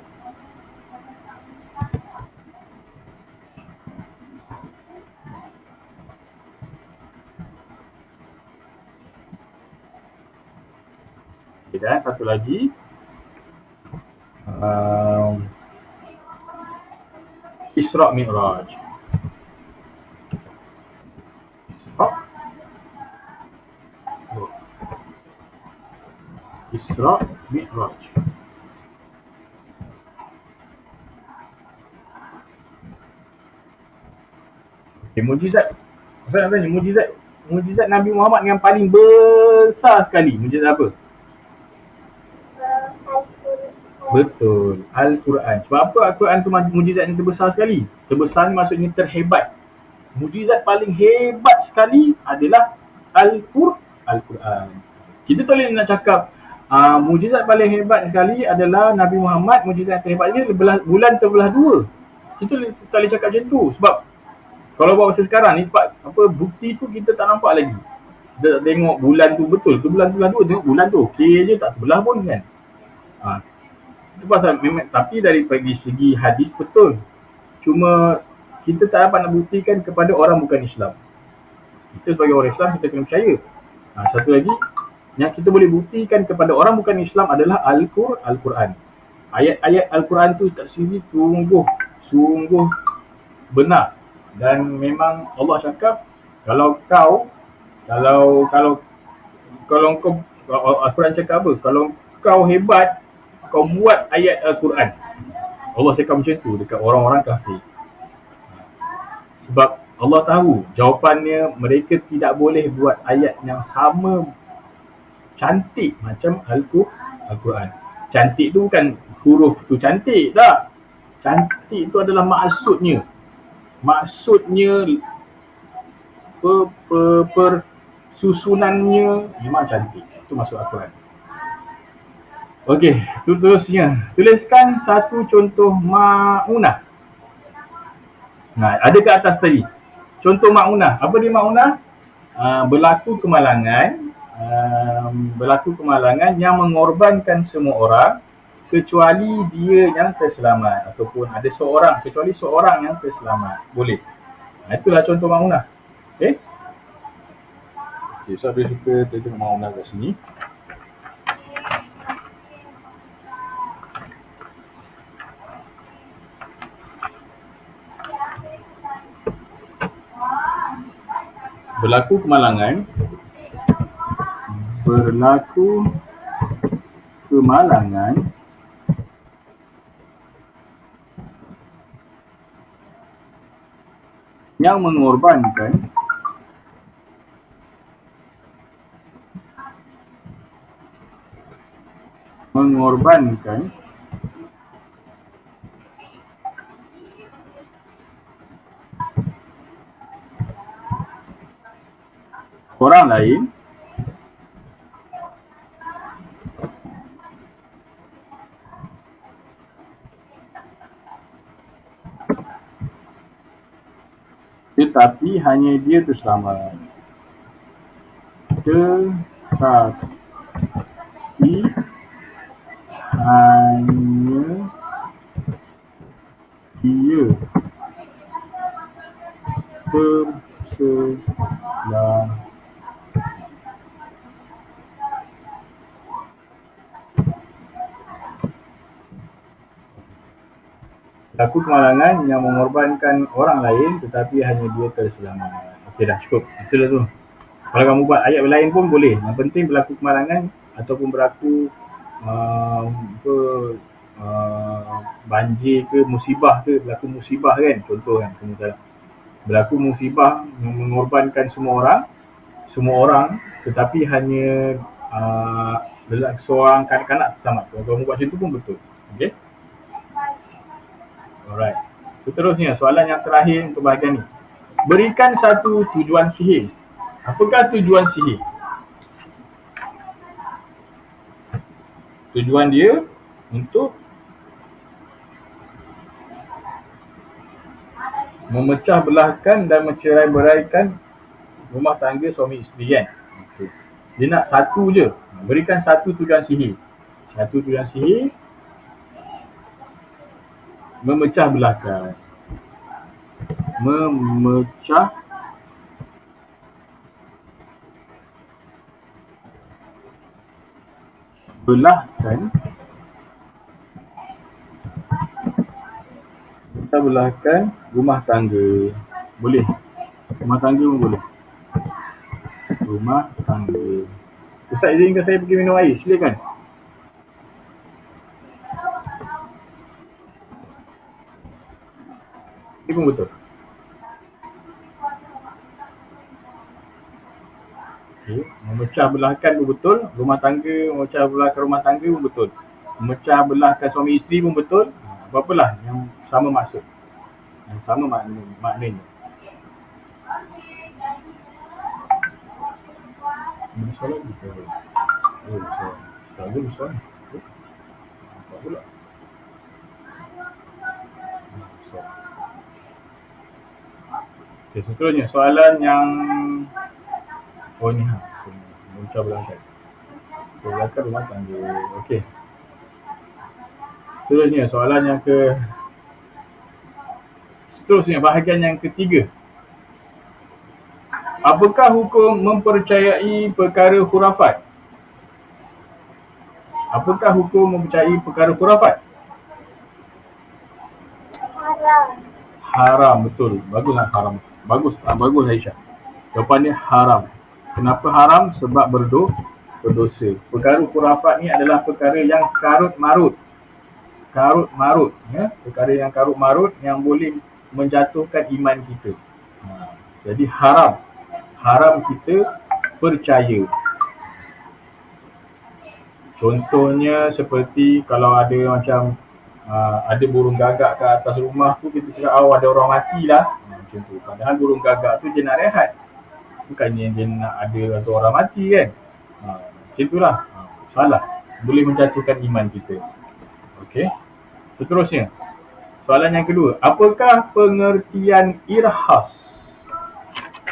Okay, dan satu lagi Isra' Mi'raj. Isra' Mi'raj. Mujizat. Ustaz nak tanya, mujizat Nabi Muhammad yang paling besar sekali, mujizat apa? Betul, Al-Quran. Sebab apa Al-Quran tu mujizat yang terbesar sekali? Terbesar ni maksudnya terhebat. Mujizat paling hebat sekali adalah Al-Quran. Kita tak boleh nak cakap mujizat paling hebat sekali adalah Nabi Muhammad, mujizat yang terhebat dia bulan terbelah dua. Kita tak boleh cakap macam tu. Sebab kalau buat masa sekarang ni, bukti tu kita tak nampak lagi. Kita tak tengok bulan tu betul ke bulan terbelah dua, tengok bulan tu okey je, tak terbelah pun kan. Itu pasal memang, tapi dari segi hadis betul. Cuma kita tak dapat nak buktikan kepada orang bukan Islam. Kita sebagai orang Islam, kita kena percaya. Satu lagi, yang kita boleh buktikan kepada orang bukan Islam adalah Al-Quran. Ayat-ayat Al-Quran tu tak sendiri sungguh benar. Dan memang Allah cakap, kalau Al-Quran cakap apa? Kalau kau hebat, kau buat ayat Al-Quran. Allah cakap macam tu dekat orang-orang kafir. Sebab Allah tahu jawapannya mereka tidak boleh buat ayat yang sama cantik macam Al-Quran. Cantik tu bukan huruf tu cantik tak. Cantik tu adalah maksudnya. Susunannya memang cantik. Itu maksud Al-Quran. Okey, terusnya. Tuliskan satu contoh ma'unah. Ada kat atas tadi. Contoh ma'unah. Apa dia ma'unah? Berlaku kemalangan yang mengorbankan semua orang kecuali dia yang terselamat, ataupun ada kecuali seorang yang terselamat. Boleh. Itulah contoh ma'unah. Okey. So dia suka tengok ma'unah kat sini. Berlaku kemalangan yang mengorbankan orang lain tetapi hanya dia terselamat. Tetapi hanya dia terselamat. Berlaku kemalangan yang mengorbankan orang lain tetapi hanya dia terselamat. Okey dah, cukup. Itulah tu. Kalau kamu buat ayat lain pun boleh. Yang penting berlaku kemalangan ataupun berlaku banjir ke, musibah ke, berlaku musibah kan, contoh kan, berlaku musibah mengorbankan semua orang tetapi hanya seorang kanak-kanak selamat. Kalau kamu buat macam tu pun betul. Okey. Alright. Seterusnya, soalan yang terakhir untuk bahagian ni. Berikan satu tujuan sihir. Apakah tujuan sihir? Tujuan dia untuk memecah belahkan dan mencerai-beraikan rumah tangga suami isteri kan. Okay. Dia nak satu je. Berikan satu tujuan sihir. Satu tujuan sihir memecah belahkan. Belahkan rumah tangga. Boleh. Rumah tangga pun boleh. Rumah tangga. Ustaz izinkan saya pergi minum air. Silakan. Ini pun betul. memecah belahkan pun betul, memecah belahkan rumah tangga pun betul. Memecah belahkan suami isteri pun betul. Apa-apalah yang sama maksud. Yang sama maknanya. Ada soalan ke? Soalan. Apa pula? Okay, seterusnya soalan yang ni memecah belahkan. Belahkan rumah tangga. Okey. Seterusnya bahagian yang ketiga. Apakah hukum mempercayai perkara khurafat? Haram, betul. Baguslah haram. Bagus Aisyah. Jawapannya haram. Kenapa haram? Sebab berdosa. Perkara khurafat ni adalah perkara yang karut marut. Perkara yang karut marut yang boleh menjatuhkan iman kita. Jadi haram kita percaya. Contohnya seperti kalau ada macam ada burung gagak kat atas rumah tu, kita cakap ada orang mati lah. Macam tu. Padahal burung gagak tu dia nak rehat. Bukannya dia nak ada orang mati kan. Macam itulah. Salah. Boleh menjatuhkan iman kita. Okey. Seterusnya. Soalan yang kedua. Apakah pengertian irhas?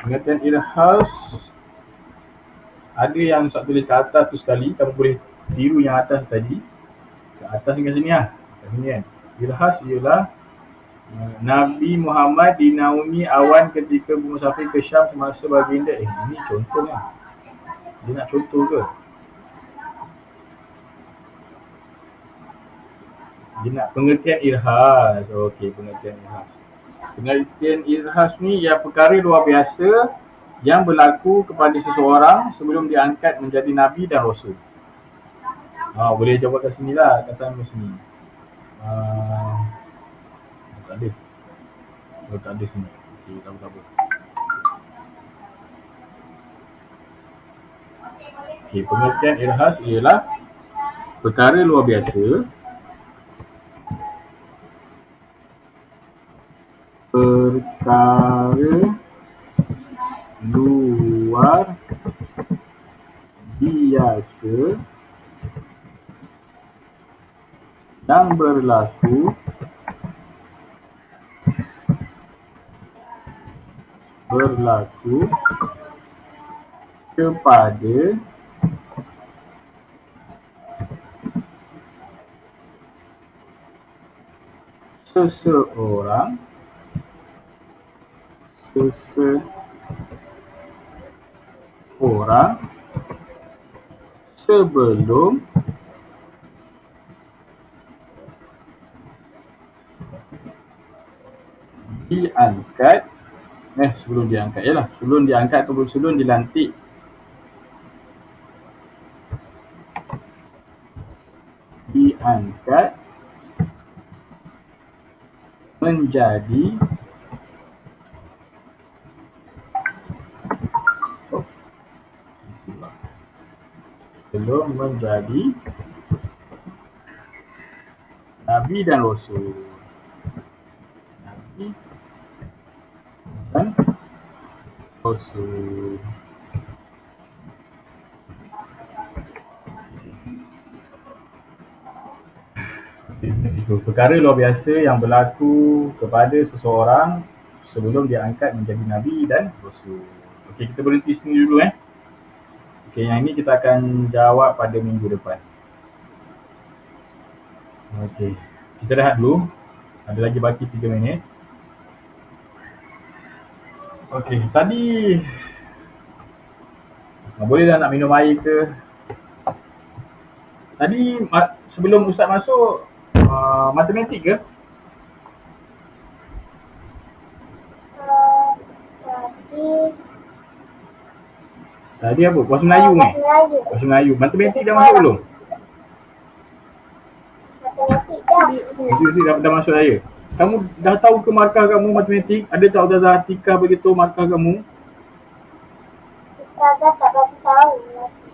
Pengertian irhas, ada yang Ustaz tulis ke atas tu sekali. Kamu boleh tiru yang atas tadi. Ke atas dengan sini lah. Kat sini kan. Irhas ialah Nabi Muhammad dinaungi awan ketika bermusafir ke Syam semasa baginda. Ini contohnya. Dia nak contoh ke? Dia nak pengertian irhas. Okey, pengertian irhas. Pengertian irhas ni ia perkara luar biasa yang berlaku kepada seseorang sebelum diangkat menjadi Nabi dan Rasul. Boleh jawab kat sini lah, kat sana sini. Tak ada. Tak ada sini. Okey, tak apa. Okey, pengertian irhas ialah perkara luar biasa yang berlaku kepada seseorang sebelum diangkat sebelum diangkat ataupun sebelum dilantik menjadi Nabi dan Rasul. Itu perkara luar biasa yang berlaku kepada seseorang sebelum dia angkat menjadi Nabi dan Rasul. Okey, kita berhenti sini dulu Okey, yang ini kita akan jawab pada minggu depan. Okey, kita rehat dulu. Ada lagi baki 3 minit. Okey, tadi boleh dah nak minum air ke? Tadi sebelum Ustaz masuk matematik ke? Tadi apa? Puasa Melayu ni? Puasa Melayu. Matematik dah masuk belum? Matematik dah. Itu dah masuk saya. Kamu dah tahu ke markah kamu matematik? Ada tak Ustazah Atikah beritahu markah kamu? Ustazah tak bagi tahu lagi.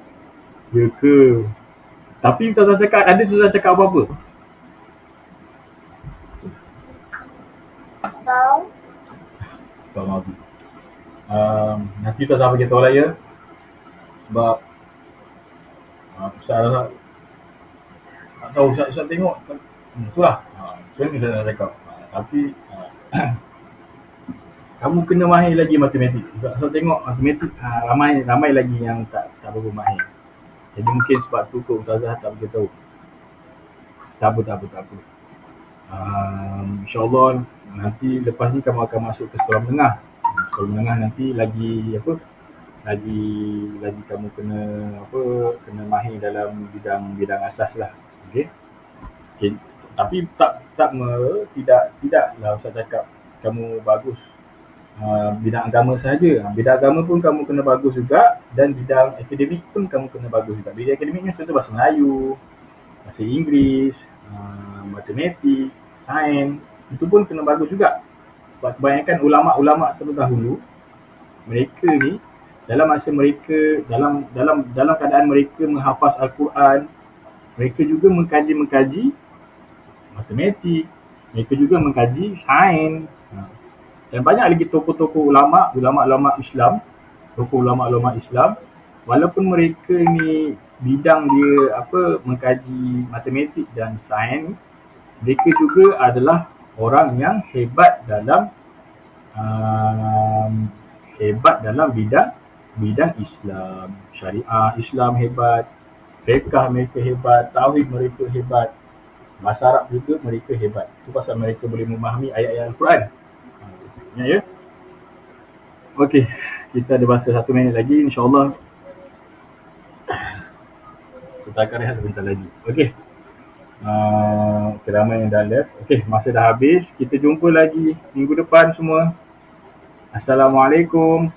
Ya ke? Tapi Ustazah cakap, ada Ustazah cakap apa-apa? Tahu? Astagfirullahaladzim. Nanti Ustazah bagi tahu lah ya. Sebab Ustazah tak tahu, Ustazah tengok. Itulah. Sekarang Ustazah cakap. Tapi kamu kena mahir lagi matematik. Ustazah tengok matematik ramai lagi yang tak berapa mahir. Jadi mungkin sebab tu kot Ustazah tak beritahu. Tak apa. InsyaAllah nanti lepas ni kamu akan masuk ke sekolah menengah. Sekolah menengah nanti lagi lagi kamu kena mahir dalam bidang asas lah. Okey. Tapi tidaklah Ustaz cakap kamu bagus bidang agama sahaja. Bidang agama pun kamu kena bagus juga, dan bidang akademik pun kamu kena bagus juga. Bidang akademiknya contoh bahasa Melayu, bahasa Inggeris, matematik, sains, itu pun kena bagus juga. Sebab kebanyakan ulama-ulama terdahulu, mereka ni dalam masa mereka dalam keadaan mereka menghafaz Al-Quran, mereka juga mengkaji matematik, mereka juga mengkaji sains. Dan banyak lagi tokoh-tokoh ulama-ulama Islam, walaupun mereka ni bidang dia mengkaji matematik dan sains, mereka juga adalah orang yang hebat dalam bidang Islam, syariah Islam hebat, fiqh mereka hebat, tauhid mereka hebat, bahasa Arab juga mereka hebat. Itu pasal mereka boleh memahami ayat-ayat Al-Quran. Ya. Okey, kita ada masa 1 minit lagi, insyaAllah kita akan rehat sebentar lagi. Okey. Ramai yang dah left. Okey, masa dah habis. Kita jumpa lagi minggu depan semua. Assalamualaikum.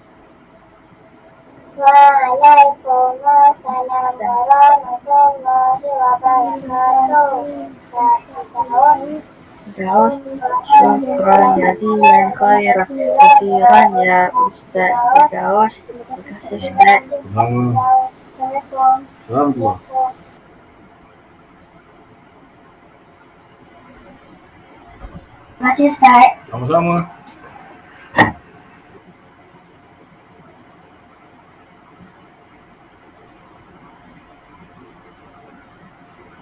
Waalaikumsalam warahmatullahi wabarakatuh. Terus, syukran jazilan khairan kasiran ya Ustaz Firdaus. Terima kasih Ustaz. Alhamdulillah. Terima kasih Ustaz. Sama-sama.